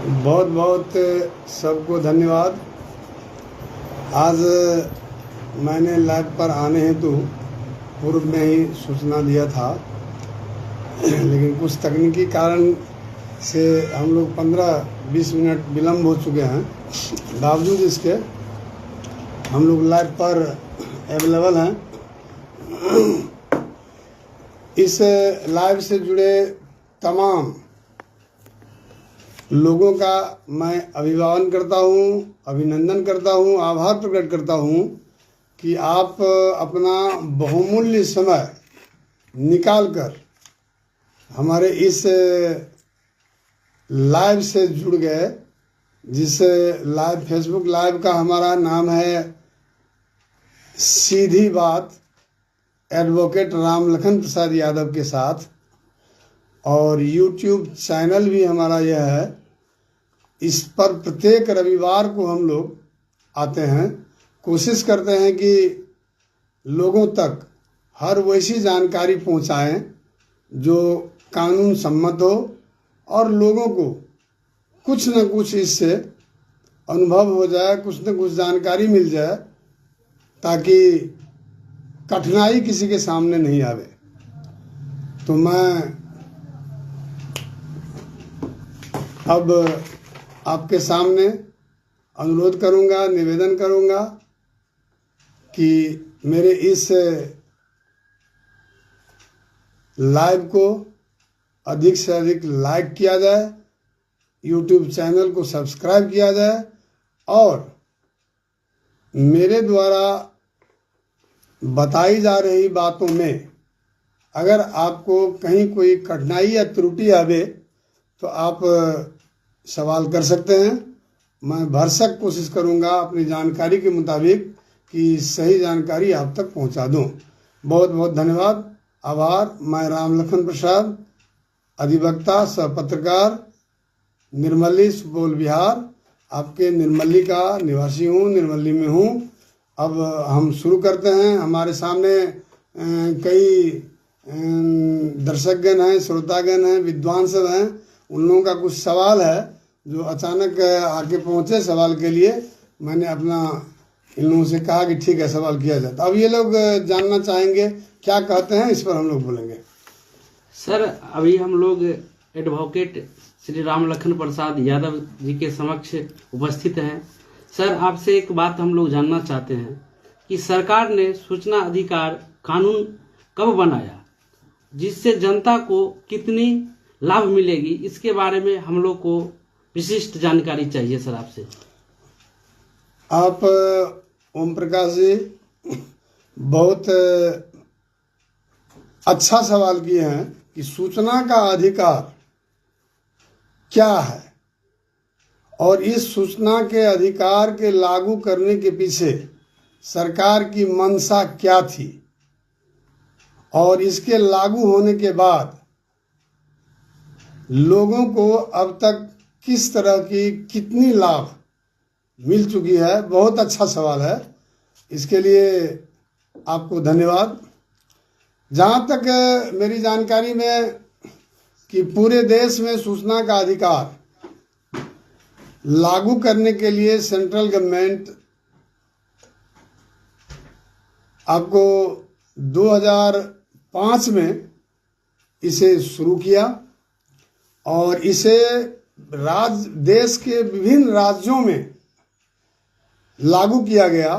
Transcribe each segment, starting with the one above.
बहुत बहुत सबको धन्यवाद। आज मैंने लाइव पर आने हेतु पूर्व में ही सूचना दिया था, लेकिन कुछ तकनीकी कारण से हम लोग 15-20 मिनट विलम्ब हो चुके हैं। बावजूद इसके हम लोग लाइव पर अवेलेबल हैं। इस लाइव से जुड़े तमाम लोगों का मैं अभिवादन करता हूँ, अभिनंदन करता हूँ, आभार प्रकट करता हूँ कि आप अपना बहुमूल्य समय निकालकर हमारे इस लाइव से जुड़ गए। जिस लाइव फेसबुक लाइव का हमारा नाम है सीधी बात एडवोकेट रामलखन प्रसाद यादव के साथ, और यूट्यूब चैनल भी हमारा यह है। इस पर प्रत्येक रविवार को हम लोग आते हैं, कोशिश करते हैं कि लोगों तक हर वैसी जानकारी पहुंचाएं जो कानून सम्मत हो और लोगों को कुछ न कुछ इससे अनुभव हो जाए, कुछ न कुछ जानकारी मिल जाए, ताकि कठिनाई किसी के सामने नहीं आवे। तो मैं अब आपके सामने अनुरोध करूंगा, निवेदन करूंगा कि मेरे इस लाइव को अधिक से अधिक लाइक किया जाए, यूट्यूब चैनल को सब्सक्राइब किया जाए, और मेरे द्वारा बताई जा रही बातों में अगर आपको कहीं कोई कठिनाई या त्रुटि आवे तो आप सवाल कर सकते हैं। मैं भरसक कोशिश करूंगा अपनी जानकारी के मुताबिक कि सही जानकारी आप तक पहुंचा दूं। बहुत बहुत धन्यवाद, आभार। मैं रामलखन प्रसाद, अधिवक्ता सह पत्रकार, निर्मली, सुपौल, बिहार, आपके निर्मली का निवासी हूं, निर्मली में हूं। अब हम शुरू करते हैं। हमारे सामने कई दर्शकगण हैं, श्रोतागण हैं, विद्वान सब हैं। उन लोगों का कुछ सवाल है जो अचानक आके पहुंचे सवाल के लिए। मैंने अपना इन लोगों से कहा कि ठीक है, सवाल किया जाए। तो अब ये लोग जानना चाहेंगे, क्या कहते हैं, इस पर हम लोग बोलेंगे। सर, अभी हम लोग एडवोकेट श्री रामलखन प्रसाद यादव जी के समक्ष उपस्थित हैं। सर, आपसे एक बात हम लोग जानना चाहते हैं कि सरकार ने सूचना अधिकार कानून कब बनाया, जिससे जनता को कितनी लाभ मिलेगी, इसके बारे में हम लोग को विशिष्ट जानकारी चाहिए सर आपसे। आप ओम प्रकाश जी बहुत अच्छा सवाल किए हैं कि सूचना का अधिकार क्या है और इस सूचना के अधिकार के लागू करने के पीछे सरकार की मंशा क्या थी, और इसके लागू होने के बाद लोगों को अब तक किस तरह की कितनी लाभ मिल चुकी है। बहुत अच्छा सवाल है, इसके लिए आपको धन्यवाद। जहाँ तक मेरी जानकारी में कि पूरे देश में सूचना का अधिकार लागू करने के लिए सेंट्रल गवर्नमेंट आपको 2005 में इसे शुरू किया, और इसे देश के विभिन्न राज्यों में लागू किया गया।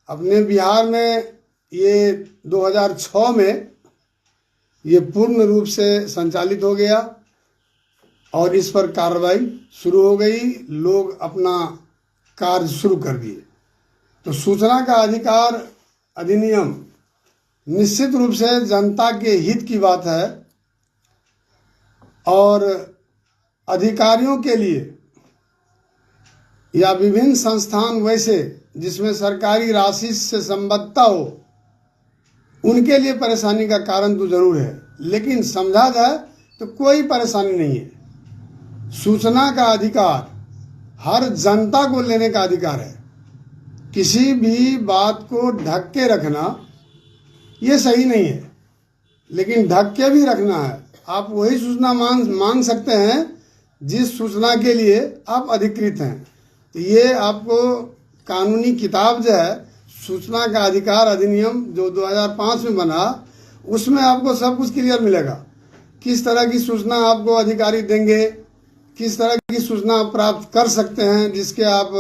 अपने बिहार में ये 2006 में ये पूर्ण रूप से संचालित हो गया और इस पर कार्रवाई शुरू हो गई, लोग अपना कार्य शुरू कर दिए। तो सूचना का अधिकार अधिनियम निश्चित रूप से जनता के हित की बात है, और अधिकारियों के लिए या विभिन्न संस्थान वैसे जिसमें सरकारी राशि से संबद्धता हो, उनके लिए परेशानी का कारण तो जरूर है, लेकिन समझा जाए तो कोई परेशानी नहीं है। सूचना का अधिकार हर जनता को लेने का अधिकार है। किसी भी बात को ढक के रखना ये सही नहीं है, लेकिन ढक के भी रखना है। आप वही सूचना मांग सकते हैं जिस सूचना के लिए आप अधिकृत हैं। तो ये आपको कानूनी किताब जो है सूचना का अधिकार अधिनियम जो 2005 में बना, उसमें आपको सब कुछ क्लियर मिलेगा। किस तरह की सूचना आपको अधिकारी देंगे, किस तरह की सूचना आप प्राप्त कर सकते हैं जिसके आप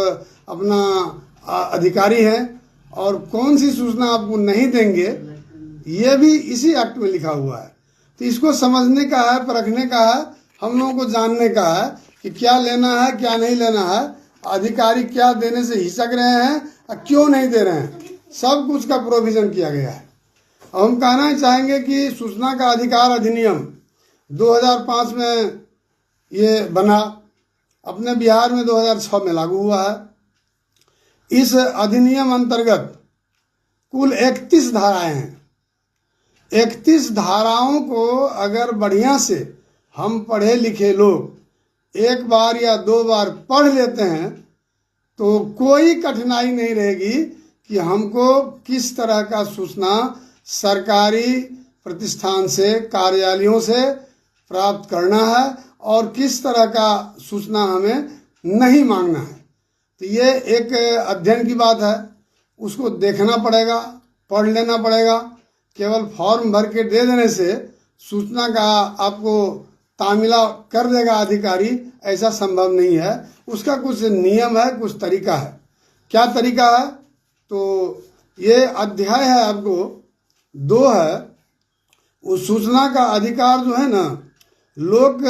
अपना अधिकारी हैं, और कौन सी सूचना आपको नहीं देंगे, ये भी इसी एक्ट में लिखा हुआ है। तो इसको समझने का है, परखने का है, हम लोगों को जानने का है कि क्या लेना है क्या नहीं लेना है, अधिकारी क्या देने से हिचक रहे हैं और क्यों नहीं दे रहे हैं, सब कुछ का प्रोविजन किया गया है। हम कहना चाहेंगे कि सूचना का अधिकार अधिनियम 2005 में ये बना, अपने बिहार में 2006 में लागू हुआ है। इस अधिनियम अंतर्गत कुल 31 धाराएं हैं। 31 धाराओं को अगर बढ़िया से हम पढ़े लिखे लोग एक बार या दो बार पढ़ लेते हैं तो कोई कठिनाई नहीं रहेगी कि हमको किस तरह का सूचना सरकारी प्रतिष्ठान से, कार्यालयों से प्राप्त करना है और किस तरह का सूचना हमें नहीं मांगना है। तो ये एक अध्ययन की बात है, उसको देखना पड़ेगा, पढ़ लेना पड़ेगा। केवल फॉर्म भर के दे देने से सूचना का आपको तामीला कर देगा अधिकारी, ऐसा संभव नहीं है। उसका कुछ नियम है, कुछ तरीका है। क्या तरीका है? तो ये अध्याय है आपको 2 है। उस सूचना का अधिकार जो है ना, लोक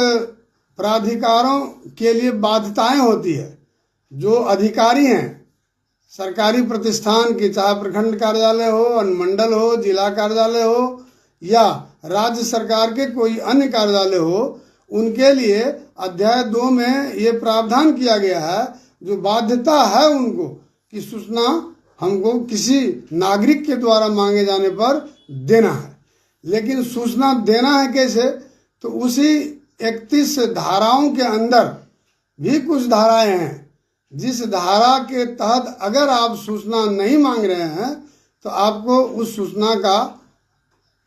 प्राधिकारों के लिए बाध्यताएं होती है। जो अधिकारी हैं सरकारी प्रतिष्ठान के, चाहे प्रखंड कार्यालय हो, अनुमंडल हो, जिला कार्यालय हो या राज्य सरकार के कोई अन्य कार्यालय हो, उनके लिए अध्याय 2 में ये प्रावधान किया गया है जो बाध्यता है उनको कि सूचना हमको किसी नागरिक के द्वारा मांगे जाने पर देना है। लेकिन सूचना देना है कैसे? तो उसी 31 धाराओं के अंदर भी कुछ धाराएं हैं जिस धारा के तहत अगर आप सूचना नहीं मांग रहे हैं तो आपको उस सूचना का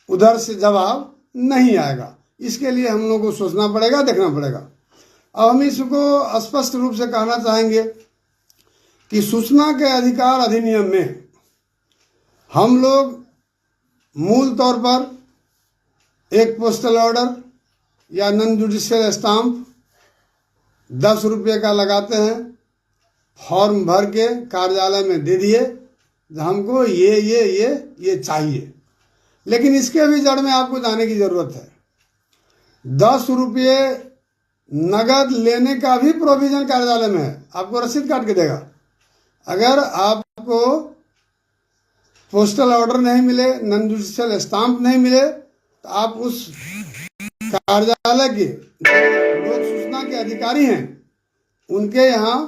उधर से जवाब नहीं आएगा। इसके लिए हम लोग को सोचना पड़ेगा, देखना पड़ेगा। अब हम इसको स्पष्ट रूप से कहना चाहेंगे कि सूचना के अधिकार अधिनियम में हम लोग मूल तौर पर एक पोस्टल ऑर्डर या नॉन जुडिशियल स्टाम्प 10 रुपये का लगाते हैं, फॉर्म भर के कार्यालय में दे दिए, हमको ये चाहिए। लेकिन इसके भी जड़ में आपको जाने की जरूरत है। 10 रुपये नगद लेने का भी प्रोविजन कार्यालय में है, आपको रसीद काट के देगा। अगर आपको पोस्टल ऑर्डर नहीं मिले, नॉन जुडिशियल स्टाम्प नहीं मिले, तो आप उस कार्यालय के लोक सूचना के अधिकारी हैं उनके यहाँ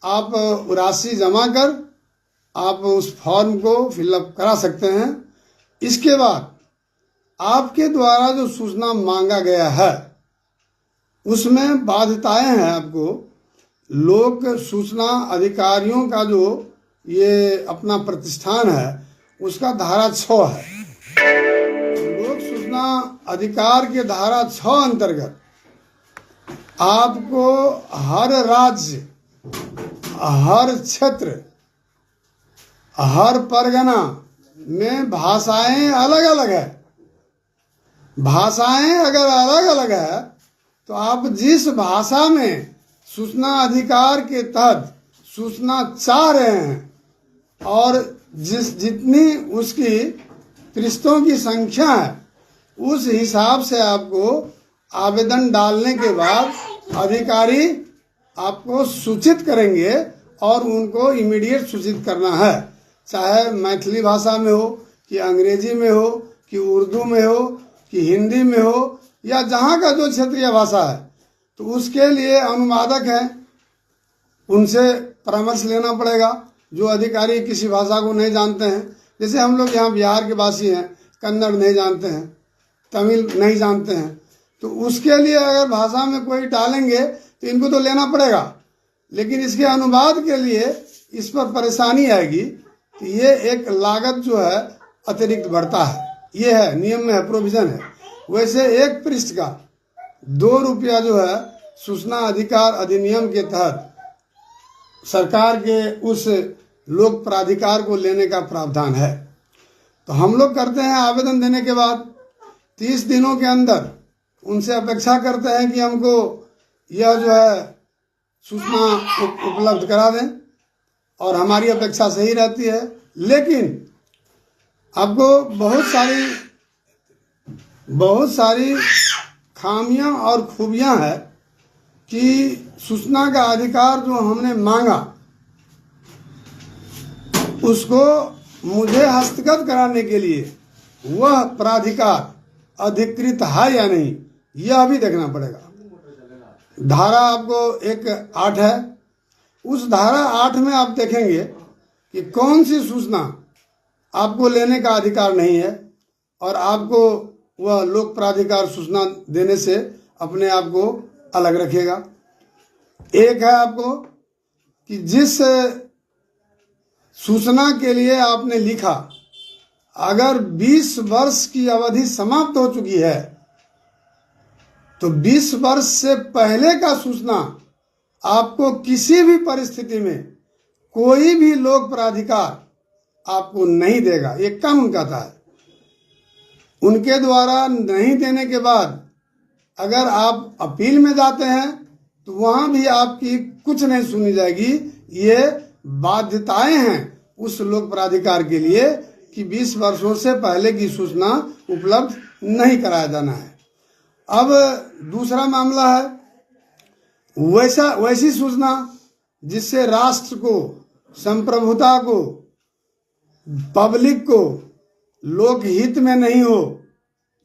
आप राशि जमा कर आप उस फॉर्म को फिलअप करा सकते हैं। इसके बाद आपके द्वारा जो सूचना मांगा गया है उसमें बाध्यताएं हैं। आपको लोक सूचना अधिकारियों का जो ये अपना प्रतिष्ठान है उसका धारा 6 है। लोक सूचना अधिकार के धारा 6 अंतर्गत आपको हर राज्य, हर क्षेत्र, हर परगना में भाषाएं अलग अलग है। भाषाएं अगर अलग अलग है तो आप जिस भाषा में सूचना अधिकार के तहत सूचना चाह रहे हैं और जितनी उसकी पृष्ठों की संख्या है उस हिसाब से आपको आवेदन डालने के बाद अधिकारी आपको सूचित करेंगे और उनको इमीडिएट सूचित करना है, चाहे मैथिली भाषा में हो कि अंग्रेजी में हो कि उर्दू में हो कि हिंदी में हो या जहाँ का जो क्षेत्रीय भाषा है। तो उसके लिए अनुवादक हैं, उनसे परामर्श लेना पड़ेगा। जो अधिकारी किसी भाषा को नहीं जानते हैं, जैसे हम लोग यहाँ बिहार के वासी हैं, कन्नड़ नहीं जानते हैं, तमिल नहीं जानते हैं, तो उसके लिए अगर भाषा में कोई डालेंगे तो इनको तो लेना पड़ेगा। लेकिन इसके अनुवाद के लिए इस पर परेशानी आएगी, तो ये एक लागत जो है अतिरिक्त बढ़ता है। ये है नियम में है, प्रोविजन है। वैसे एक पृष्ठ का 2 रुपया जो है सूचना अधिकार अधिनियम के तहत सरकार के उस लोक प्राधिकार को लेने का प्रावधान है। तो हम लोग करते हैं आवेदन देने के बाद 30 दिनों के अंदर उनसे अपेक्षा करते हैं कि हमको यह जो है सूचना उपलब्ध करा दें, और हमारी अपेक्षा सही रहती है। लेकिन आपको बहुत सारी खामियां और खूबियां हैं कि सूचना का अधिकार जो हमने मांगा उसको मुझे हस्तगत कराने के लिए वह प्राधिकार अधिकृत है या नहीं, यह भी देखना पड़ेगा। धारा आपको एक 8 है, उस धारा 8 में आप देखेंगे कि कौन सी सूचना आपको लेने का अधिकार नहीं है और आपको वह लोक प्राधिकार सूचना देने से अपने आप को अलग रखेगा। एक है आपको कि जिस सूचना के लिए आपने लिखा, अगर 20 वर्ष की अवधि समाप्त हो चुकी है तो 20 वर्ष से पहले का सूचना आपको किसी भी परिस्थिति में कोई भी लोक प्राधिकार आपको नहीं देगा। ये कानून कहता है। उनके द्वारा नहीं देने के बाद अगर आप अपील में जाते हैं तो वहां भी आपकी कुछ नहीं सुनी जाएगी। ये बाध्यताएं हैं उस लोक प्राधिकार के लिए कि 20 वर्षों से पहले की सूचना उपलब्ध नहीं कराया जाना है। अब दूसरा मामला है वैसी सूचना जिससे राष्ट्र को, संप्रभुता को, पब्लिक को लोकहित में नहीं हो,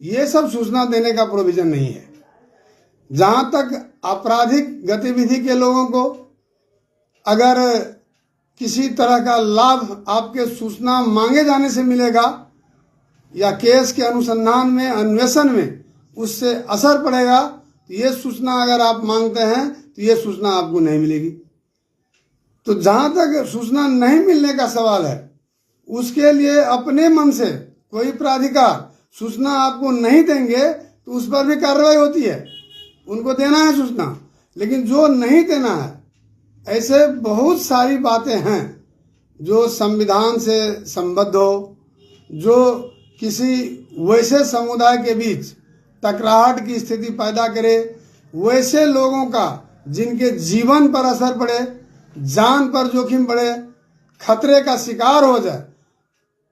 ये सब सूचना देने का प्रोविजन नहीं है। जहां तक आपराधिक गतिविधि के लोगों को अगर किसी तरह का लाभ आपके सूचना मांगे जाने से मिलेगा या केस के अनुसंधान में, अन्वेषण में उससे असर पड़ेगा, तो ये सूचना अगर आप मांगते हैं तो ये सूचना आपको नहीं मिलेगी। तो जहां तक सूचना नहीं मिलने का सवाल है, उसके लिए अपने मन से कोई प्राधिकार सूचना आपको नहीं देंगे तो उस पर भी कार्रवाई होती है। उनको देना है सूचना, लेकिन जो नहीं देना है, ऐसे बहुत सारी बातें हैं जो संविधान से संबद्ध हो, जो किसी वैसे समुदाय के बीच टकराहट की स्थिति पैदा करे, वैसे लोगों का जिनके जीवन पर असर पड़े, जान पर जोखिम पड़े, खतरे का शिकार हो जाए,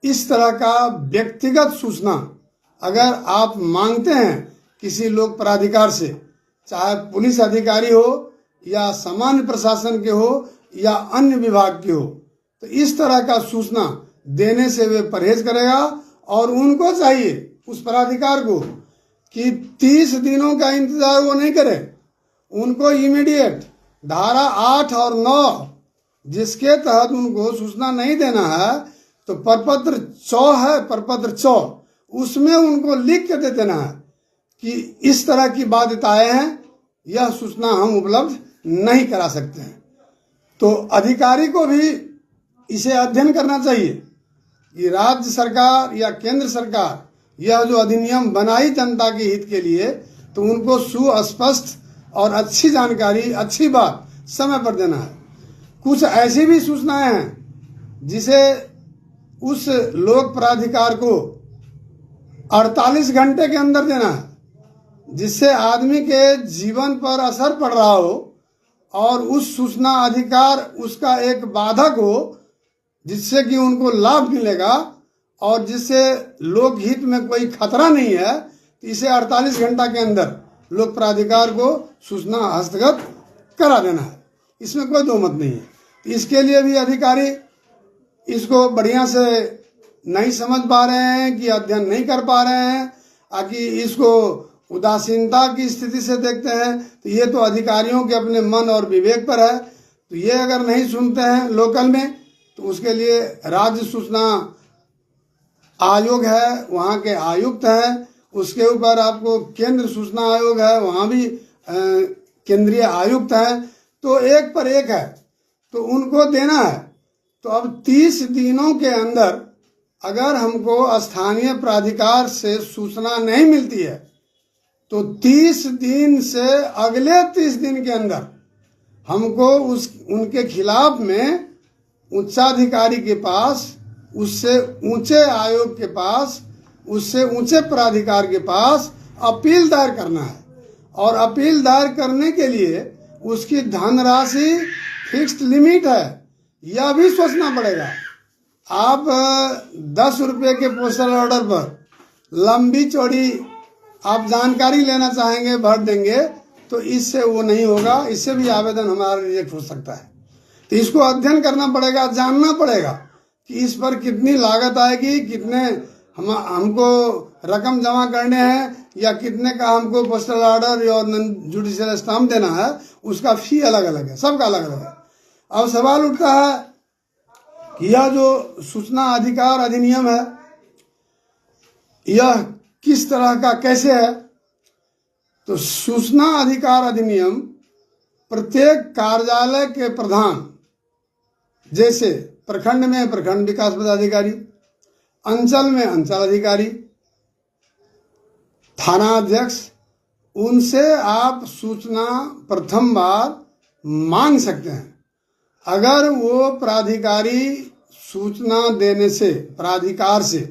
इस तरह का व्यक्तिगत सूचना अगर आप मांगते हैं किसी लोक प्राधिकार से, चाहे पुलिस अधिकारी हो या सामान्य प्रशासन के हो या अन्य विभाग के हो, तो इस तरह का सूचना देने से वे परहेज करेगा। और उनको चाहिए, उस प्राधिकार को, कि 30 दिनों का इंतजार वो नहीं करे। उनको इमीडिएट धारा 8 और 9 जिसके तहत उनको सूचना नहीं देना है, तो प्रपत्र 4 है, प्रपत्र 4, उसमें उनको लिख के दे देना है कि इस तरह की बाध्यताएं हैं, यह सूचना हम उपलब्ध नहीं करा सकते हैं। तो अधिकारी को भी इसे अध्ययन करना चाहिए कि राज्य सरकार या केंद्र सरकार यह जो अधिनियम बनाई जनता के हित के लिए, तो उनको सुस्पष्ट और अच्छी जानकारी, अच्छी बात समय पर देना है। कुछ ऐसी भी सूचनाएं हैं जिसे उस लोक प्राधिकार को 48 घंटे के अंदर देना है, जिससे आदमी के जीवन पर असर पड़ रहा हो और उस सूचना अधिकार उसका एक बाधक हो, जिससे कि उनको लाभ मिलेगा और जिससे लोकहित में कोई खतरा नहीं है, तो इसे 48 घंटा के अंदर लोक प्राधिकार को सूचना हस्तगत करा देना है। इसमें कोई दो मत नहीं है। इसके लिए भी अधिकारी इसको बढ़िया से नहीं समझ पा रहे हैं कि अध्ययन नहीं कर पा रहे हैं, कि इसको उदासीनता की स्थिति से देखते हैं, तो ये तो अधिकारियों के अपने मन और विवेक पर है। तो ये अगर नहीं सुनते हैं लोकल में, तो उसके लिए राज्य सूचना आयोग है, वहाँ के आयुक्त हैं, उसके ऊपर आपको केंद्र सूचना आयोग है, वहाँ भी केंद्रीय आयुक्त हैं। तो एक पर एक है, तो उनको देना है। तो अब 30 दिनों के अंदर अगर हमको स्थानीय प्राधिकार से सूचना नहीं मिलती है, तो 30 दिन से अगले 30 दिन के अंदर हमको उनके खिलाफ में उच्चाधिकारी के पास, उससे ऊंचे आयोग के पास, उससे ऊंचे प्राधिकार के पास अपील दायर करना है। और अपील दायर करने के लिए उसकी धनराशि फिक्स्ड लिमिट है, यह भी सोचना पड़ेगा। आप 10 रुपये के पोस्टल ऑर्डर पर लंबी चौड़ी आप जानकारी लेना चाहेंगे, भर देंगे, तो इससे वो नहीं होगा, इससे भी आवेदन हमारा रिजेक्ट हो सकता है। तो इसको अध्ययन करना पड़ेगा, जानना पड़ेगा कि इस पर कितनी लागत आएगी, कितने हमको रकम जमा करने हैं, या कितने का हमको पोस्टल ऑर्डर और जुडिशियल स्टाम्प देना है, उसका फी अलग अलग है, सबका अलग अलग है। अब सवाल उठता है कि यह जो सूचना अधिकार अधिनियम है, यह किस तरह का कैसे है? तो सूचना अधिकार अधिनियम प्रत्येक कार्यालय के प्रधान, जैसे प्रखंड में प्रखंड विकास पदाधिकारी, अंचल में अंचल अधिकारी, थाना अध्यक्ष, उनसे आप सूचना प्रथम बार मांग सकते हैं। अगर वो प्राधिकारी सूचना देने से, प्राधिकार से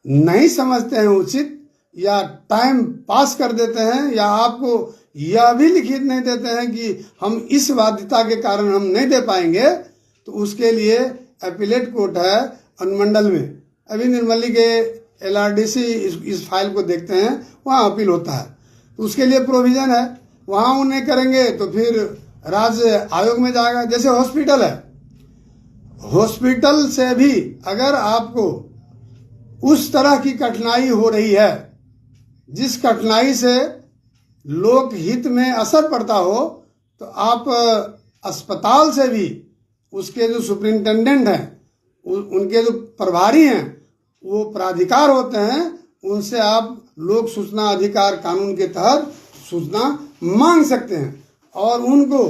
नहीं समझते हैं उचित, या टाइम पास कर देते हैं, या आपको यह भी लिखित नहीं देते हैं कि हम इस बाध्यता के कारण हम नहीं दे पाएंगे, तो उसके लिए अपीलेट कोर्ट है अनुमंडल में। अभी निर्मली के LRDC इस फाइल को देखते हैं, वहाँ अपील होता है, तो उसके लिए प्रोविजन है। वहाँ वो नहीं करेंगे तो फिर राज्य आयोग में जाएगा। जैसे हॉस्पिटल है, हॉस्पिटल से भी अगर आपको उस तरह की कठिनाई हो रही है जिस कठिनाई से लोक हित में असर पड़ता हो, तो आप अस्पताल से भी उसके जो सुपरिंटेंडेंट हैं, उनके जो प्रभारी हैं, वो प्राधिकार होते हैं, उनसे आप लोक सूचना अधिकार कानून के तहत सूचना मांग सकते हैं। और उनको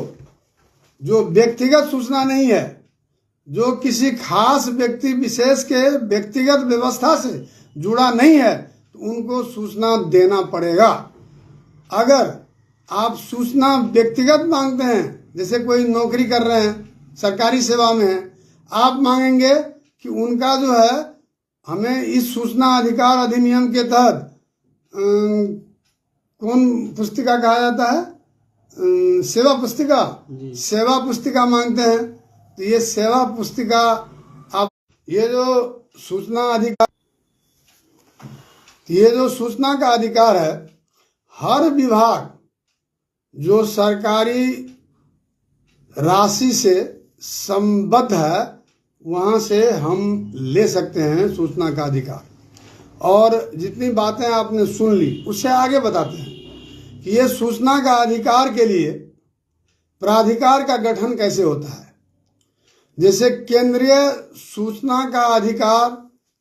जो व्यक्तिगत सूचना नहीं है, जो किसी खास व्यक्ति विशेष के व्यक्तिगत व्यवस्था से जुड़ा नहीं है, तो उनको सूचना देना पड़ेगा। अगर आप सूचना व्यक्तिगत मांगते हैं, जैसे कोई नौकरी कर रहे हैं, सरकारी सेवा में है, आप मांगेंगे कि उनका जो है हमें इस सूचना अधिकार अधिनियम के तहत कौन पुस्तिका कहा जाता है, सेवा पुस्तिका, सेवा पुस्तिका मांगते हैं, तो ये सेवा पुस्तिका आप, ये जो सूचना का अधिकार है, हर विभाग जो सरकारी राशि से संबद्ध है, वहां से हम ले सकते हैं सूचना का अधिकार। और जितनी बातें आपने सुन ली, उससे आगे बताते हैं कि ये सूचना का अधिकार के लिए प्राधिकार का गठन कैसे होता है। जैसे केंद्रीय सूचना का अधिकार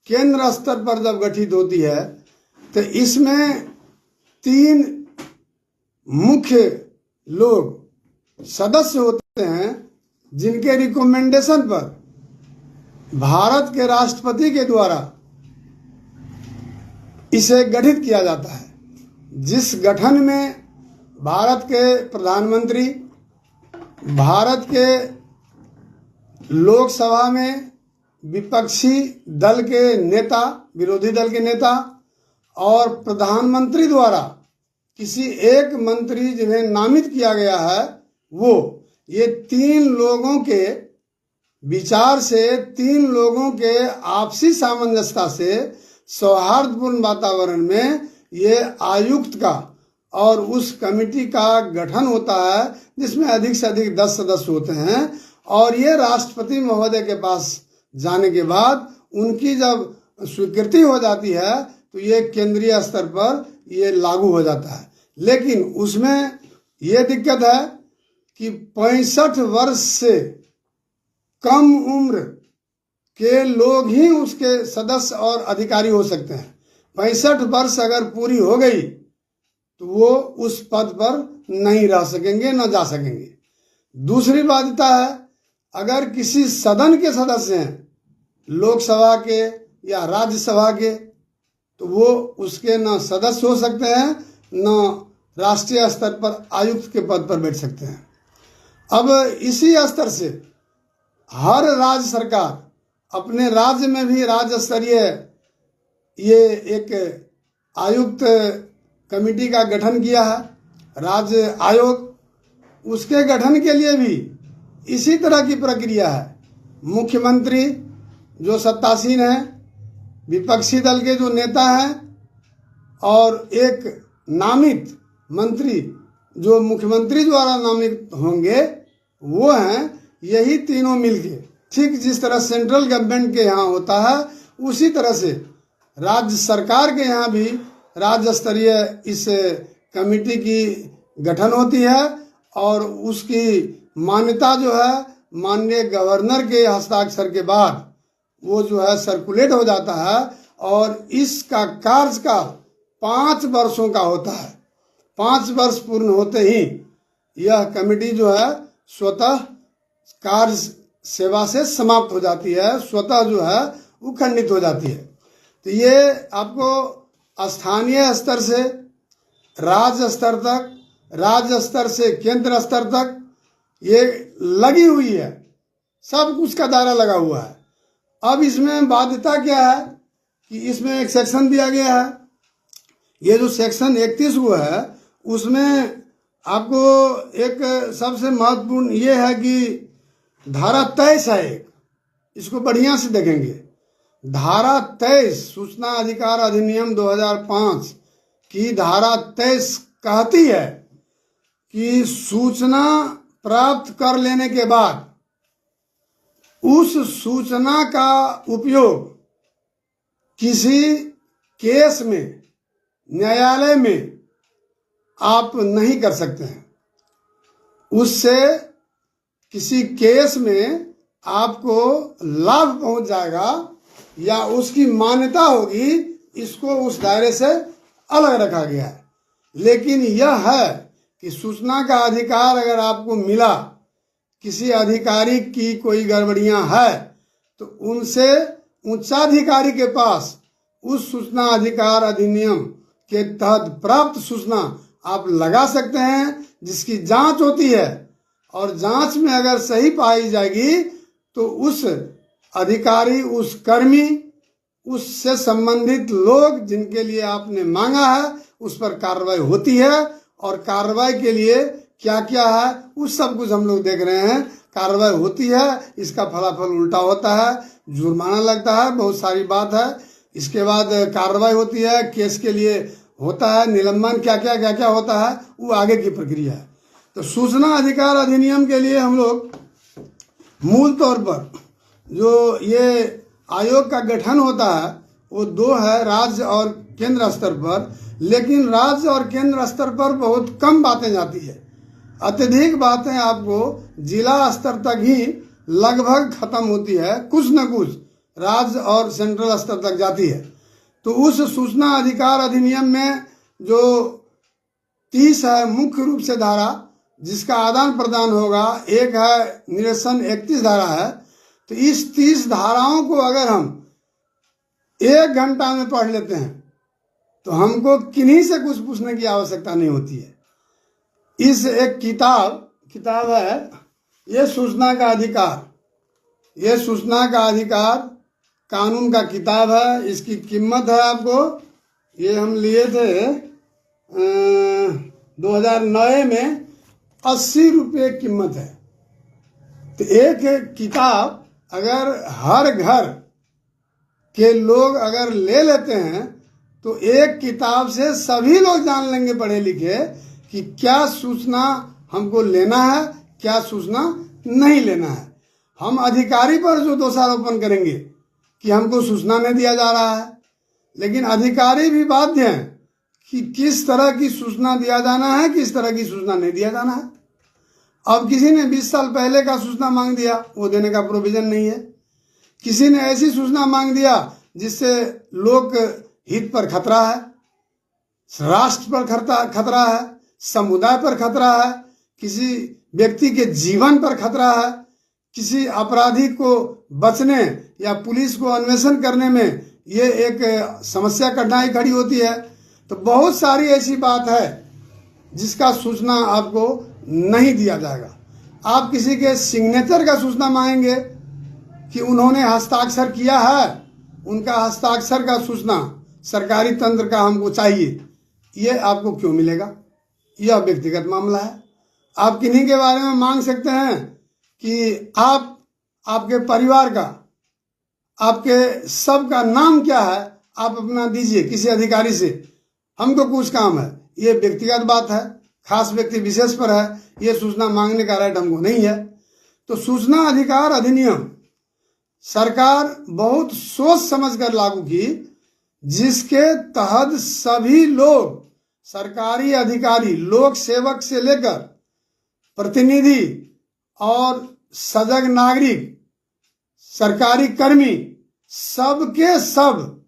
केंद्र स्तर पर जब गठित होती है, तो इसमें 3 मुख्य लोग सदस्य होते हैं, जिनके रिकमेंडेशन पर भारत के राष्ट्रपति के द्वारा इसे गठित किया जाता है। जिस गठन में भारत के प्रधानमंत्री, भारत के लोकसभा में विपक्षी दल के नेता, विरोधी दल के नेता, और प्रधानमंत्री द्वारा किसी एक मंत्री जिन्हें नामित किया गया है, वो, ये 3 लोगों के विचार से, 3 लोगों के आपसी सामंजस्यता से, सौहार्दपूर्ण वातावरण में ये आयुक्त का और उस कमेटी का गठन होता है, जिसमें अधिक से अधिक 10 सदस्य होते हैं। और ये राष्ट्रपति महोदय के पास जाने के बाद उनकी जब स्वीकृति हो जाती है, तो ये केंद्रीय स्तर पर ये लागू हो जाता है। लेकिन उसमें ये दिक्कत है कि 65 वर्ष से कम उम्र के लोग ही उसके सदस्य और अधिकारी हो सकते हैं। 65 वर्ष अगर पूरी हो गई तो वो उस पद पर नहीं रह सकेंगे, न जा सकेंगे। दूसरी बाध्यता है, अगर किसी सदन के सदस्य हैं, लोकसभा के या राज्यसभा के, तो वो उसके न सदस्य हो सकते हैं, न राष्ट्रीय स्तर पर आयुक्त के पद पर बैठ सकते हैं। अब इसी स्तर से हर राज्य सरकार अपने राज्य में भी राज्य स्तरीय ये एक आयुक्त कमेटी का गठन किया है, राज्य आयोग। उसके गठन के लिए भी इसी तरह की प्रक्रिया है। मुख्यमंत्री जो सत्तासीन है, विपक्षी दल के जो नेता हैं और एक नामित मंत्री जो मुख्यमंत्री द्वारा नामित होंगे, वो हैं यही तीनों मिलके। ठीक जिस तरह सेंट्रल गवर्नमेंट के यहाँ होता है, उसी तरह से राज्य सरकार के यहाँ भी राज्य स्तरीय इस कमेटी की गठन होती है और उसकी मान्यता जो है माननीय गवर्नर के हस्ताक्षर के बाद वो जो है सर्कुलेट हो जाता है और इसका कार्यकाल 5 वर्षों का होता है। 5 वर्ष पूर्ण होते ही यह कमेटी जो है स्वतः कार्य सेवा से समाप्त हो जाती है, स्वतः जो है वो खंडित हो जाती है। तो ये आपको स्थानीय स्तर से राज्य स्तर तक, राज्य स्तर से केंद्र स्तर तक ये लगी हुई है, सब कुछ का दायरा लगा हुआ है। अब इसमें बाध्यता क्या है कि इसमें एक सेक्शन दिया गया है, ये जो सेक्शन 31 हुआ है उसमें आपको एक सबसे महत्वपूर्ण ये है कि धारा 23 है एक, इसको बढ़िया से देखेंगे। धारा 23 सूचना अधिकार अधिनियम 2005 की धारा 23 कहती है कि सूचना प्राप्त कर लेने के बाद उस सूचना का उपयोग किसी केस में, न्यायालय में आप नहीं कर सकते हैं। उससे किसी केस में आपको लाभ पहुंच जाएगा या उसकी मान्यता होगी, इसको उस दायरे से अलग रखा गया है। लेकिन यह है कि सूचना का अधिकार अगर आपको मिला, किसी अधिकारी की कोई गड़बड़ियां है तो उनसे उच्चाधिकारी के पास उस सूचना अधिकार अधिनियम के तहत प्राप्त सूचना आप लगा सकते हैं, जिसकी जांच होती है और जांच में अगर सही पाई जाएगी तो उस अधिकारी, उस कर्मी, उससे संबंधित लोग जिनके लिए आपने मांगा है उस पर कार्रवाई होती है। और कार्रवाई के लिए क्या क्या है उस सब कुछ हम लोग देख रहे हैं। कार्रवाई होती है, इसका फलाफल उल्टा होता है, जुर्माना लगता है, बहुत सारी बात है। इसके बाद कार्रवाई होती है, केस के लिए होता है निलंबन, क्या क्या होता है, वो आगे की प्रक्रिया है। तो सूचना अधिकार अधिनियम के लिए हम लोग मूल तौर पर जो ये आयोग का गठन होता है वो 2 है, राज्य और केंद्र स्तर पर। लेकिन राज्य और केंद्र स्तर पर बहुत कम बातें जाती है, अत्यधिक बातें आपको जिला स्तर तक ही लगभग खत्म होती है, कुछ न कुछ राज्य और सेंट्रल स्तर तक जाती है। तो उस सूचना अधिकार अधिनियम में जो 30 है मुख्य रूप से धारा जिसका आदान प्रदान होगा, एक है निरसन 31 धारा है। तो इस 30 धाराओं को अगर हम 1 घंटा में पढ़ लेते हैं तो हमको किन्हीं से कुछ पूछने की आवश्यकता नहीं होती है। इस एक किताब है ये सूचना का अधिकार, ये सूचना का अधिकार कानून का किताब है। इसकी कीमत है आपको, ये हम लिए थे 2009 में 80 रुपये कीमत है। तो एक किताब अगर हर घर के लोग अगर ले लेते हैं तो एक किताब से सभी लोग जान लेंगे पढ़े लिखे कि क्या सूचना हमको लेना है, क्या सूचना नहीं लेना है। हम अधिकारी पर जो दोषारोपण करेंगे कि हमको सूचना नहीं दिया जा रहा है, लेकिन अधिकारी भी बाध्य हैं कि किस तरह की सूचना दिया जाना है, किस तरह की सूचना नहीं दिया जाना है। अब किसी ने 20 साल पहले का सूचना मांग दिया, वो देने का प्रोविजन नहीं है। किसी ने ऐसी सूचना मांग दिया जिससे लोक हित पर खतरा है, राष्ट्र पर खतरा है, समुदाय पर खतरा है, किसी व्यक्ति के जीवन पर खतरा है, किसी अपराधी को बचने या पुलिस को अन्वेषण करने में ये एक समस्या कठिनाई खड़ी होती है। तो बहुत सारी ऐसी बात है जिसका सूचना आपको नहीं दिया जाएगा। आप किसी के सिग्नेचर का सूचना मांगेंगे कि उन्होंने हस्ताक्षर किया है, उनका हस्ताक्षर का सूचना सरकारी तंत्र का हमको चाहिए, ये आपको क्यों मिलेगा? यह व्यक्तिगत मामला है। आप किन्हीं के बारे में मांग सकते हैं कि आपके परिवार का, आपके सबका नाम क्या है, आप अपना दीजिए किसी अधिकारी से, हमको कुछ काम है। ये व्यक्तिगत बात है, खास व्यक्ति विशेष पर है, ये सूचना मांगने का राइट हमको नहीं है। तो सूचना अधिकार अधिनियम सरकार बहुत सोच समझकर लागू की, जिसके तहत सभी लोग, सरकारी अधिकारी, लोक सेवक से लेकर प्रतिनिधि और सजग नागरिक, सरकारी कर्मी, सबके सब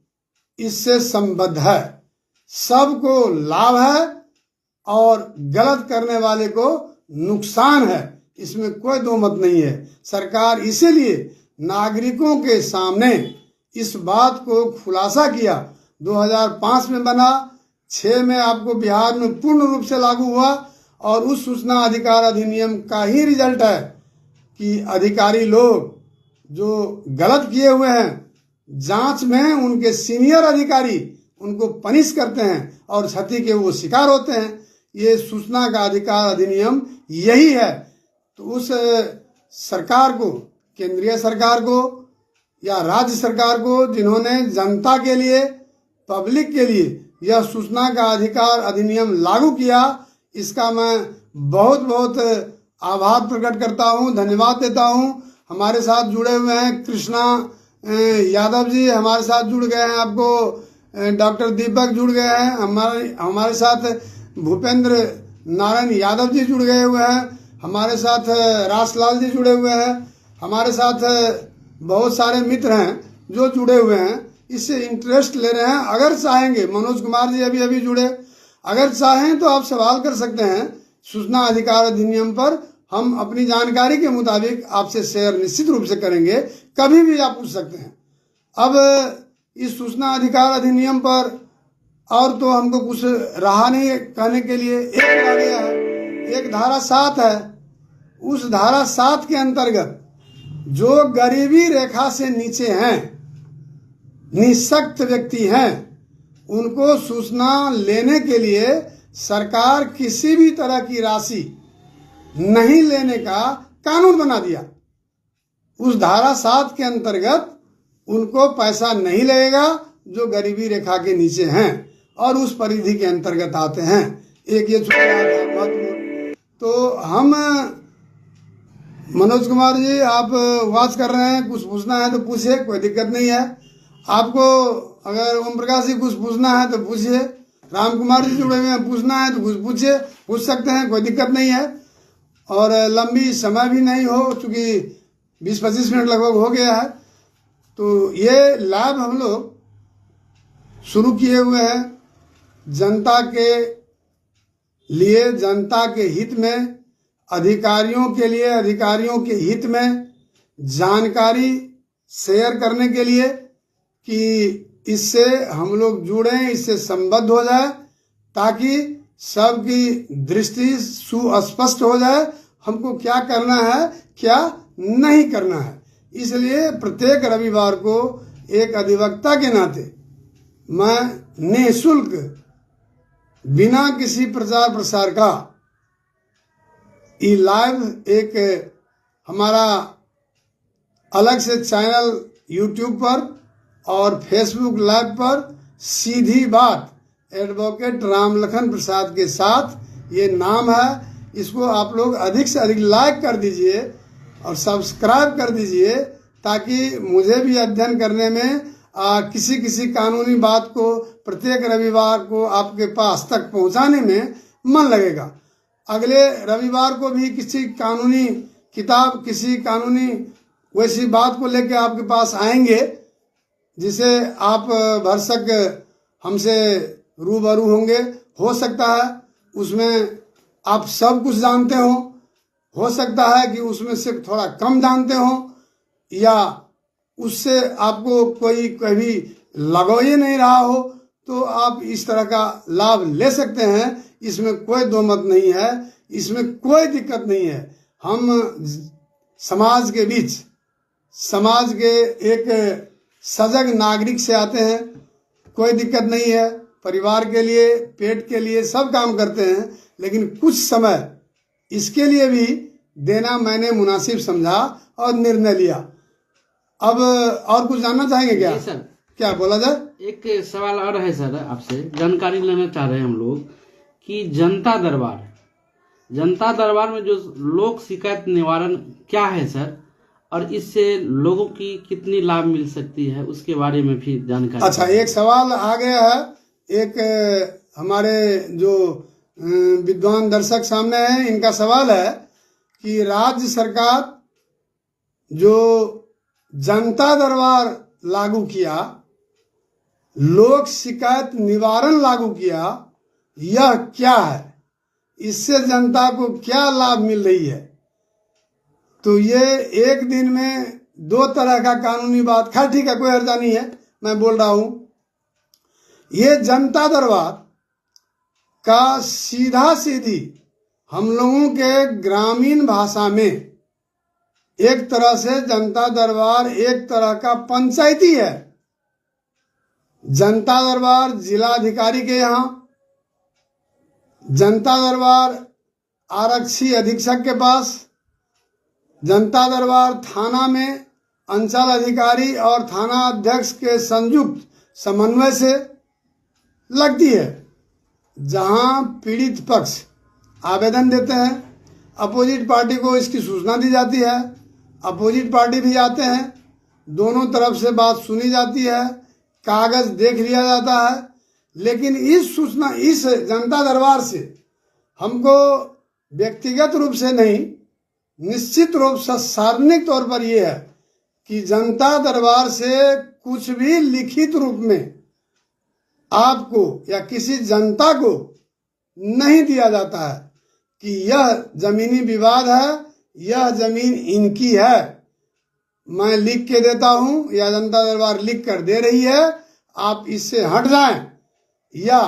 इससे संबद्ध है, सबको लाभ है और गलत करने वाले को नुकसान है, इसमें कोई दो मत नहीं है। सरकार इसीलिए नागरिकों के सामने इस बात को खुलासा किया। 2005 में बना, 6 में आपको बिहार में पूर्ण रूप से लागू हुआ, और उस सूचना अधिकार अधिनियम का ही रिजल्ट है कि अधिकारी लोग जो गलत किए हुए हैं, जांच में उनके सीनियर अधिकारी उनको पनिश करते हैं और क्षति के वो शिकार होते हैं। ये सूचना का अधिकार अधिनियम यही है। तो उस सरकार को, केंद्रीय सरकार को या राज्य सरकार को, जिन्होंने जनता के लिए, पब्लिक के लिए यह सूचना का अधिकार अधिनियम लागू किया, इसका मैं बहुत बहुत आभार प्रकट करता हूँ, धन्यवाद देता हूँ। हमारे साथ जुड़े हुए हैं कृष्णा यादव जी, हमारे साथ जुड़ गए हैं, आपको डॉक्टर दीपक जुड़ गए हैं, हमारे साथ भूपेंद्र नारायण यादव जी जुड़ गए हुए हैं, हमारे साथ रासलाल जी जुड़े हुए हैं, हमारे साथ बहुत सारे मित्र हैं जो जुड़े हुए हैं, इससे इंटरेस्ट ले रहे हैं। अगर चाहेंगे, मनोज कुमार जी अभी जुड़े, अगर चाहें तो आप सवाल कर सकते हैं सूचना अधिकार अधिनियम पर। हम अपनी जानकारी के मुताबिक आपसे शेयर निश्चित रूप से करेंगे, कभी भी आप पूछ सकते हैं। अब इस सूचना अधिकार अधिनियम पर और तो हमको कुछ रहा नहीं कहने के लिए। एक रह गया है, एक धारा 7 है, उस धारा 7 के अंतर्गत जो गरीबी रेखा से नीचे हैं, निःशक्त व्यक्ति हैं, उनको सूचना लेने के लिए सरकार किसी भी तरह की राशि नहीं लेने का कानून बना दिया। उस धारा 7 के अंतर्गत उनको पैसा नहीं लगेगा जो गरीबी रेखा के नीचे हैं और उस परिधि के अंतर्गत आते हैं। एक ये महत्वपूर्ण। तो हम मनोज कुमार जी, आप वाच कर रहे हैं, कुछ पूछना है तो पूछिए, कोई दिक्कत नहीं है। आपको अगर ओम प्रकाश जी कुछ पूछना है तो पूछिए, राम कुमार जी जुड़े हुए हैं, पूछना है तो कुछ पूछिए, पूछ सकते हैं, कोई दिक्कत नहीं है। और लंबी समय भी नहीं हो, चूँकि 20-25 मिनट लगभग हो गया है। तो ये लाइव हम लोग शुरू किए हुए हैं जनता के लिए, जनता के हित में, अधिकारियों के लिए, अधिकारियों के हित में जानकारी शेयर करने के लिए, कि इससे हम लोग जुड़ें, इससे संबद्ध हो जाए, ताकि सबकी दृष्टि सुस्पष्ट हो जाए हमको क्या करना है, क्या नहीं करना है। इसलिए प्रत्येक रविवार को एक अधिवक्ता के नाते मैं निःशुल्क, बिना किसी प्रचार प्रसार का, ये लाइव एक हमारा अलग से चैनल यूट्यूब पर और फेसबुक लाइव पर सीधी बात एडवोकेट रामलखन प्रसाद के साथ, ये नाम है। इसको आप लोग अधिक से अधिक लाइक कर दीजिए और सब्सक्राइब कर दीजिए, ताकि मुझे भी अध्ययन करने में किसी कानूनी बात को प्रत्येक रविवार को आपके पास तक पहुंचाने में मन लगेगा। अगले रविवार को भी किसी कानूनी किताब, किसी कानूनी वैसी बात को लेकर आपके पास आएंगे, जिसे आप भरसक हमसे रूबरू होंगे। हो सकता है उसमें आप सब कुछ जानते हो सकता है कि उसमें से थोड़ा कम जानते हो, या उससे आपको कोई कभी लगाव ही नहीं रहा हो, तो आप इस तरह का लाभ ले सकते हैं, इसमें कोई दो मत नहीं है, इसमें कोई दिक्कत नहीं है। हम समाज के बीच, समाज के एक सजग नागरिक से आते हैं, कोई दिक्कत नहीं है, परिवार के लिए, पेट के लिए सब काम करते हैं, लेकिन कुछ समय इसके लिए भी देना मैंने मुनासिब समझा और निर्णय लिया। अब और कुछ जानना चाहेंगे क्या? जी सर, क्या बोला जाए? एक सवाल और है सर, आपसे जानकारी लेना चाह रहे हैं हम लोग कि जनता दरबार में जो लोक शिकायत निवारण क्या है सर, और इससे लोगों की कितनी लाभ मिल सकती है, उसके बारे में भी जानकारी। अच्छा, एक सवाल आ गया है, एक हमारे जो विद्वान दर्शक सामने हैं, इनका सवाल है कि राज्य सरकार जो जनता दरबार लागू किया, लोक शिकायत निवारण लागू किया, यह क्या है, इससे जनता को क्या लाभ मिल रही है? तो ये एक दिन में दो तरह का कानूनी बात, खैर ठीक है, कोई हर्जा नहीं है, मैं बोल रहा हूं। ये जनता दरबार का सीधा सीधी हम लोगों के ग्रामीण भाषा में एक तरह से जनता दरबार एक तरह का पंचायती है। जनता दरबार जिलाधिकारी के यहाँ, जनता दरबार आरक्षी अधीक्षक के पास, जनता दरबार थाना में अंचल अधिकारी और थाना अध्यक्ष के संयुक्त समन्वय से लगती है, जहां पीड़ित पक्ष आवेदन देते हैं, अपोजिट पार्टी को इसकी सूचना दी जाती है, अपोजिट पार्टी भी आते हैं, दोनों तरफ से बात सुनी जाती है, कागज देख लिया जाता है। लेकिन इस सूचना, इस जनता दरबार से हमको व्यक्तिगत रूप से नहीं, निश्चित रूप से सार्वजनिक तौर पर यह है कि जनता दरबार से कुछ भी लिखित रूप में आपको या किसी जनता को नहीं दिया जाता है कि यह जमीनी विवाद है, यह जमीन इनकी है, मैं लिख के देता हूं या जनता दरबार लिख कर दे रही है, आप इससे हट जाएं, या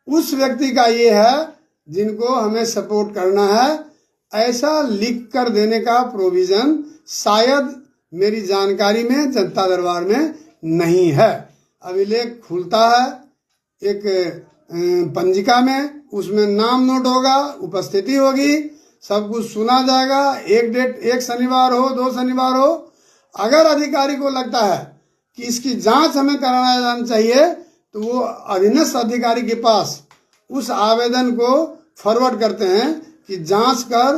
उस व्यक्ति का ये है जिनको हमें सपोर्ट करना है, ऐसा लिख कर देने का प्रोविजन शायद मेरी जानकारी में जनता दरबार में नहीं है। अभिलेख खुलता है एक पंजिका में, उसमें नाम नोट होगा, उपस्थिति होगी, सब कुछ सुना जाएगा, एक डेट, एक शनिवार हो, 2 शनिवार हो। अगर अधिकारी को लगता है कि इसकी जांच हमें कराना जाना चाहिए, तो वो अधीनस्थ अधिकारी के पास उस आवेदन को फॉरवर्ड करते हैं कि जांच कर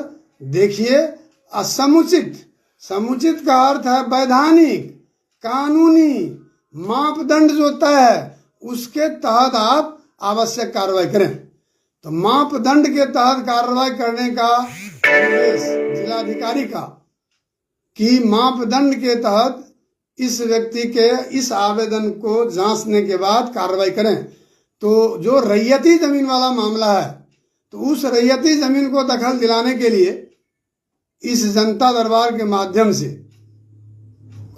देखिए। समुचित का अर्थ है वैधानिक, कानूनी मापदंड जो तय है उसके तहत आप आवश्यक कार्रवाई करें। तो मापदंड के तहत कार्रवाई करने का निर्देश जिलाधिकारी का कि मापदंड के तहत इस व्यक्ति के इस आवेदन को जांचने के बाद कार्रवाई करें। तो जो रैयती जमीन वाला मामला है, तो उस रैयती जमीन को दखल दिलाने के लिए इस जनता दरबार के माध्यम से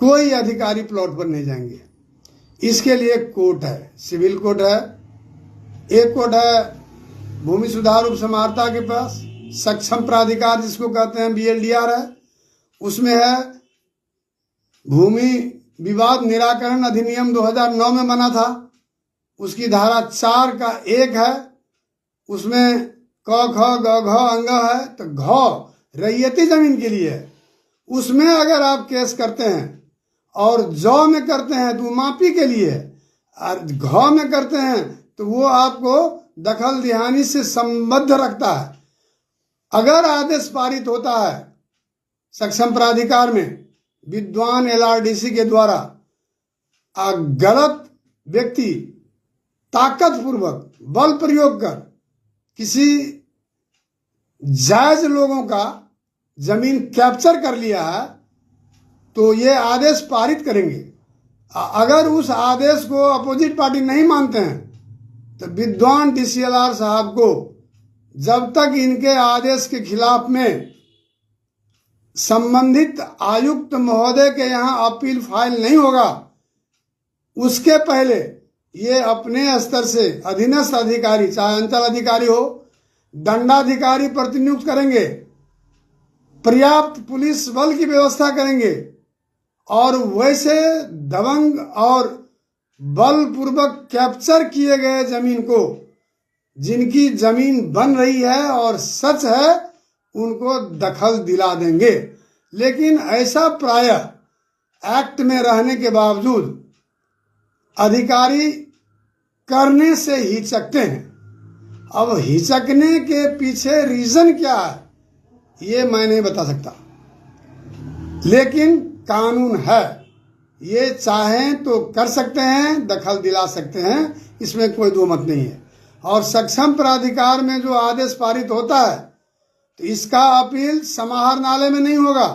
कोई अधिकारी प्लॉट पर नहीं जाएंगे। इसके लिए कोर्ट है, सिविल कोर्ट है, एक कोर्ट है भूमि सुधार उप समाहर्ता के पास, सक्षम प्राधिकार जिसको कहते हैं BLDR है, उसमें है भूमि विवाद निराकरण अधिनियम 2009 में बना था, उसकी धारा 4 का 1 है, उसमें क ख ग घ अंग है, तो घ रैयती जमीन के लिए है। उसमें अगर आप केस करते हैं और ज में करते हैं तो मापी के लिए है, और घ में करते हैं तो वो आपको दखल दिहानी से संबद्ध रखता है। अगर आदेश पारित होता है सक्षम प्राधिकार में विद्वान LRDC के द्वारा, गलत व्यक्ति ताकतपूर्वक बल प्रयोग कर किसी जायज लोगों का जमीन कैप्चर कर लिया है, तो ये आदेश पारित करेंगे। अगर उस आदेश को अपोजिट पार्टी नहीं मानते हैं, तो विद्वान DCLR साहब को जब तक इनके आदेश के खिलाफ में संबंधित आयुक्त महोदय के यहाँ अपील फाइल नहीं होगा, उसके पहले ये अपने स्तर से अधीनस्थ अधिकारी, चाहे अंचल अधिकारी हो, दंडाधिकारी प्रतिनियुक्त करेंगे, पर्याप्त पुलिस बल की व्यवस्था करेंगे और वैसे दबंग और बलपूर्वक कैप्चर किए गए जमीन को, जिनकी जमीन बन रही है और सच है, उनको दखल दिला देंगे। लेकिन ऐसा प्रायः एक्ट में रहने के बावजूद अधिकारी करने से हिचकते हैं। अब हिचकने के पीछे रीजन क्या है ये मैं नहीं बता सकता, लेकिन कानून है, ये चाहें तो कर सकते हैं, दखल दिला सकते हैं, इसमें कोई दो मत नहीं है। और सक्षम प्राधिकार में जो आदेश पारित होता है तो इसका अपील समाहरणालय में नहीं होगा,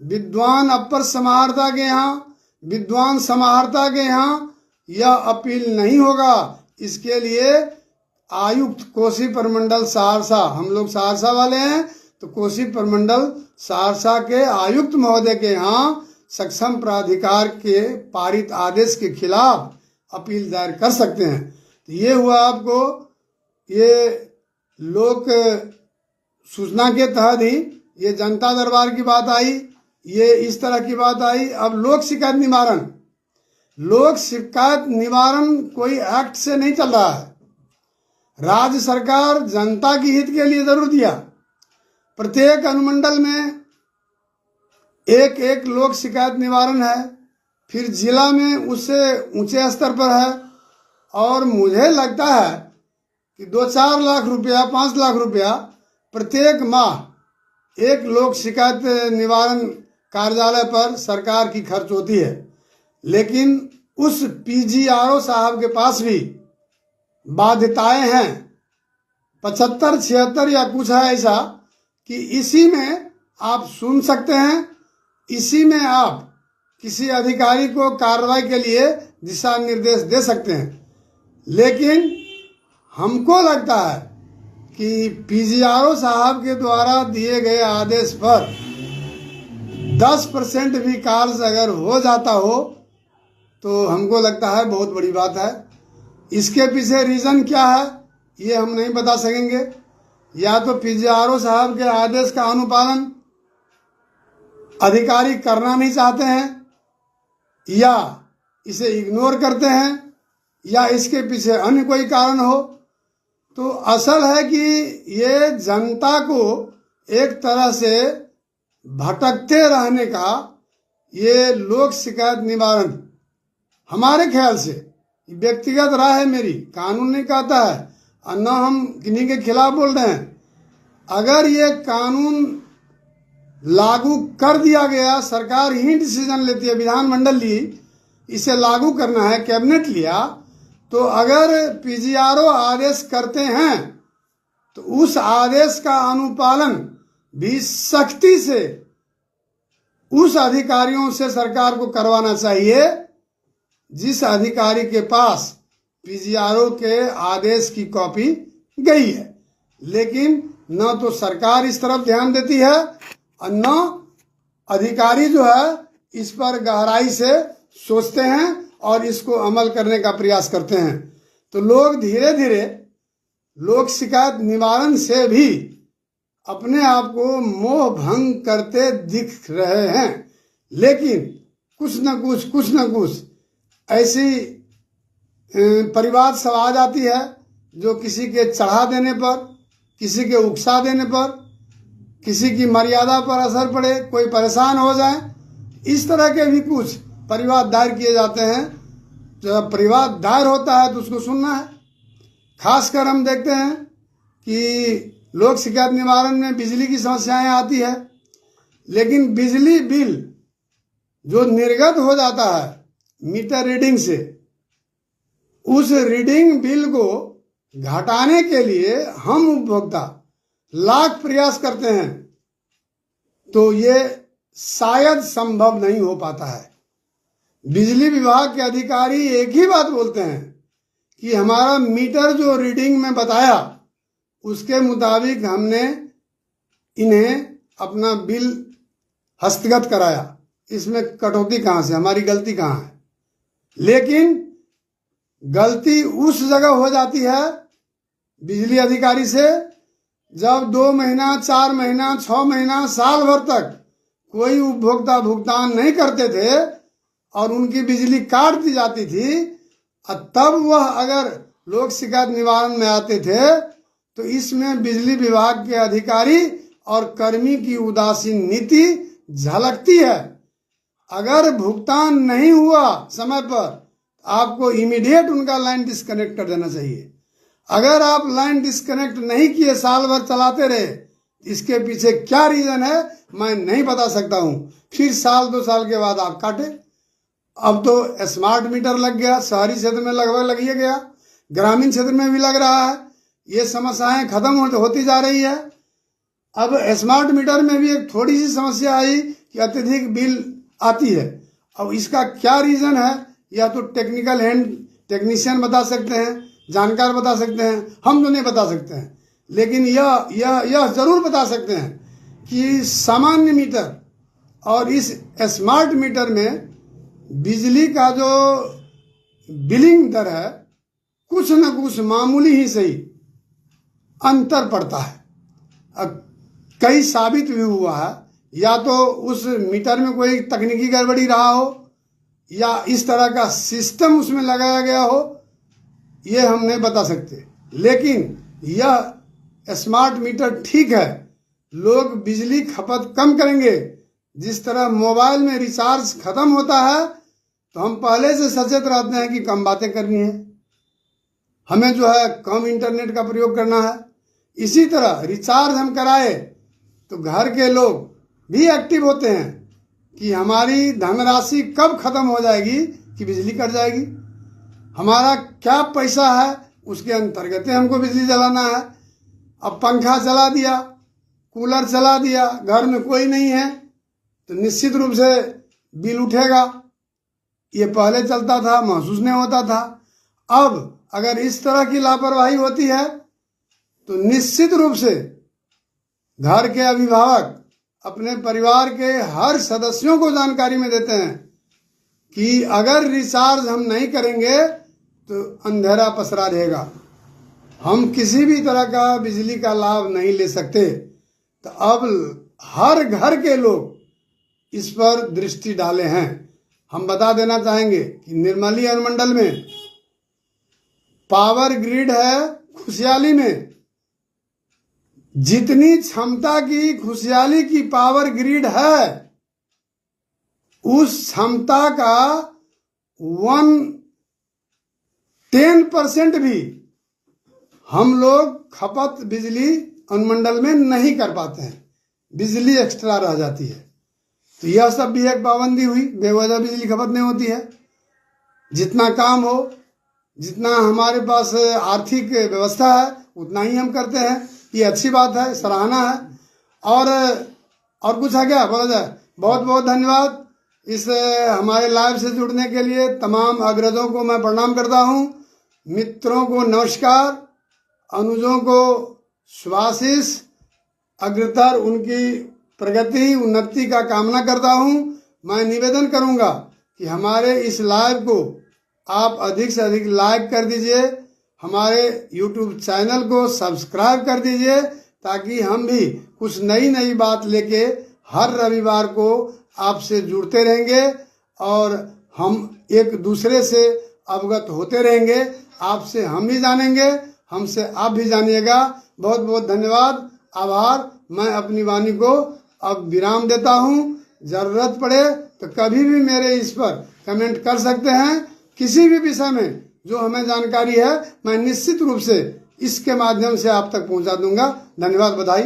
विद्वान अपर समाहर्ता के यहाँ, विद्वान समाहर्ता के यहाँ यह अपील नहीं होगा। इसके लिए आयुक्त कोसी प्रमंडल सहरसा, हम लोग सहरसा वाले हैं तो कोसी प्रमंडल सहरसा के आयुक्त महोदय के यहाँ सक्षम प्राधिकार के पारित आदेश के खिलाफ अपील दायर कर सकते हैं। तो ये हुआ आपको, ये लोक सूचना के तहत ही ये जनता दरबार की बात आई, ये इस तरह की बात आई। अब लोक शिकायत निवारण, लोक शिकायत निवारण कोई एक्ट से नहीं चल रहा है। राज्य सरकार जनता की हित के लिए जरूर दिया, प्रत्येक अनुमंडल में एक एक लोक शिकायत निवारण है, फिर जिला में उससे ऊंचे स्तर पर है। और मुझे लगता है कि 2-4 लाख रुपया, 5 लाख रुपया प्रत्येक माह एक लोक शिकायत निवारण कार्यालय पर सरकार की खर्च होती है। लेकिन उस पीजीआरओ साहब के पास भी बाध्यताएं हैं, 75-76 या कुछ है ऐसा, कि इसी में आप सुन सकते हैं, इसी में आप किसी अधिकारी को कार्रवाई के लिए दिशा निर्देश दे सकते हैं। लेकिन हमको लगता है कि पीजीआरओ साहब के द्वारा दिए गए आदेश पर 10% भी कार्य अगर हो जाता हो तो हमको लगता है बहुत बड़ी बात है। इसके पीछे रीज़न क्या है ये हम नहीं बता सकेंगे। या तो पीजीआरओ साहब के आदेश का अनुपालन अधिकारी करना नहीं चाहते हैं, या इसे इग्नोर करते हैं, या इसके पीछे अन्य कोई कारण हो। तो असल है कि ये जनता को एक तरह से भटकते रहने का ये लोक शिकायत निवारण, हमारे ख्याल से व्यक्तिगत राय है मेरी, कानून नहीं कहता है और न हम किन्हीं के खिलाफ बोल रहे हैं। अगर ये कानून लागू कर दिया गया, सरकार ही डिसीजन लेती है, विधानमंडल ली, इसे लागू करना है, कैबिनेट लिया, तो अगर पीजीआरओ आदेश करते हैं तो उस आदेश का अनुपालन भी सख्ती से उस अधिकारियों से सरकार को करवाना चाहिए जिस अधिकारी के पास पीजीआरओ के आदेश की कॉपी गई है। लेकिन न तो सरकार इस तरफ ध्यान देती है और न अधिकारी जो है इस पर गहराई से सोचते हैं और इसको अमल करने का प्रयास करते हैं। तो लोग धीरे धीरे लोक शिकायत निवारण से भी अपने आप को मोह भंग करते दिख रहे हैं। लेकिन कुछ न कुछ ऐसी परिवाद सब आ जाती है जो किसी के चढ़ा देने पर, किसी के उकसा देने पर, किसी की मर्यादा पर असर पड़े, कोई परेशान हो जाए, इस तरह के भी कुछ परिवाद दायर किए जाते हैं। जब परिवाद दायर होता है तो उसको सुनना है। खासकर हम देखते हैं कि लोक शिकायत निवारण में बिजली की समस्याएं आती है, लेकिन बिजली बिल जो निर्गत हो जाता है मीटर रीडिंग से, उस रीडिंग बिल को घटाने के लिए हम उपभोक्ता लाख प्रयास करते हैं तो ये शायद संभव नहीं हो पाता है। बिजली विभाग के अधिकारी एक ही बात बोलते हैं कि हमारा मीटर जो रीडिंग में बताया उसके मुताबिक हमने इन्हें अपना बिल हस्तगत कराया, इसमें कटौती कहाँ से, हमारी गलती कहाँ है। लेकिन गलती उस जगह हो जाती है बिजली अधिकारी से जब 2 महीना, 4 महीना, 6 महीना, साल भर तक कोई उपभोक्ता भुगतान नहीं करते थे और उनकी बिजली काट दी जाती थी, तब वह अगर लोक शिकायत निवारण में आते थे तो इसमें बिजली विभाग के अधिकारी और कर्मी की उदासीन नीति झलकती है। अगर भुगतान नहीं हुआ समय पर, आपको इमीडिएट उनका लाइन डिस्कनेक्ट कर देना चाहिए। अगर आप लाइन डिस्कनेक्ट नहीं किए, साल भर चलाते रहे, इसके पीछे क्या रीजन है मैं नहीं बता सकता हूं। फिर साल 2 साल के बाद आप काटे। अब तो स्मार्ट मीटर लग गया, शहरी क्षेत्र में लगभग लग ही गया, ग्रामीण क्षेत्र में भी लग रहा है। ये समस्याएं खत्म होती जा रही है। अब स्मार्ट मीटर में भी एक थोड़ी सी समस्या आई कि अत्यधिक बिल आती है। अब इसका क्या रीजन है, या तो टेक्निकल हैंड टेक्नीशियन बता सकते हैं, जानकार बता सकते हैं, हम तो नहीं बता सकते हैं। लेकिन यह जरूर बता सकते हैं कि सामान्य मीटर और इस स्मार्ट मीटर में बिजली का जो बिलिंग दर है, कुछ न कुछ मामूली ही सही अंतर पड़ता है। अब कई साबित भी हुआ है, या तो उस मीटर में कोई तकनीकी गड़बड़ी रहा हो या इस तरह का सिस्टम उसमें लगाया गया हो, ये हम नहीं बता सकते। लेकिन यह स्मार्ट मीटर ठीक है, लोग बिजली खपत कम करेंगे। जिस तरह मोबाइल में रिचार्ज खत्म होता है तो हम पहले से सचेत रहते हैं कि कम बातें करनी है, हमें जो है कम इंटरनेट का प्रयोग करना है। इसी तरह रिचार्ज हम कराए तो घर के लोग भी एक्टिव होते हैं कि हमारी धनराशि कब खत्म हो जाएगी कि बिजली कट जाएगी, हमारा क्या पैसा है उसके अंतर्गत हमको बिजली जलाना है। अब पंखा चला दिया, कूलर चला दिया, घर में कोई नहीं है तो निश्चित रूप से बिल उठेगा। ये पहले चलता था, महसूस नहीं होता था। अब अगर इस तरह की लापरवाही होती है तो निश्चित रूप से घर के अभिभावक अपने परिवार के हर सदस्यों को जानकारी में देते हैं कि अगर रिचार्ज हम नहीं करेंगे तो अंधेरा पसरा रहेगा, हम किसी भी तरह का बिजली का लाभ नहीं ले सकते। तो अब हर घर के लोग इस पर दृष्टि डाले हैं। हम बता देना चाहेंगे कि निर्मली अनुमंडल में पावर ग्रिड है खुशहाली में, जितनी क्षमता की खुशहाली की पावर ग्रिड है उस क्षमता का 10% भी हम लोग खपत बिजली अनुमंडल में नहीं कर पाते हैं, बिजली एक्स्ट्रा रह जाती है। तो यह सब भी एक पाबंदी हुई, बेवजह बिजली खपत नहीं होती है। जितना काम हो, जितना हमारे पास आर्थिक व्यवस्था है उतना ही हम करते हैं, ये अच्छी बात है, सराहना है। और कुछ है क्या बोला जाए? बहुत बहुत धन्यवाद इस हमारे लाइव से जुड़ने के लिए। तमाम अग्रजों को मैं प्रणाम करता हूँ, मित्रों को नमस्कार, अनुजों को शुभाशीष, अग्रतर उनकी प्रगति उन्नति का कामना करता हूँ। मैं निवेदन करूँगा कि हमारे इस लाइव को आप अधिक से अधिक लाइक कर दीजिए, हमारे YouTube चैनल को सब्सक्राइब कर दीजिए, ताकि हम भी कुछ नई नई बात लेके हर रविवार को आपसे जुड़ते रहेंगे और हम एक दूसरे से अवगत होते रहेंगे। आपसे हम भी जानेंगे, हमसे आप भी जानिएगा। बहुत बहुत धन्यवाद, आभार। मैं अपनी वाणी को अब विराम देता हूँ। जरूरत पड़े तो कभी भी मेरे इस पर कमेंट कर सकते हैं। किसी भी विषय में जो हमें जानकारी है मैं निश्चित रूप से इसके माध्यम से आप तक पहुंचा दूंगा। धन्यवाद, बधाई।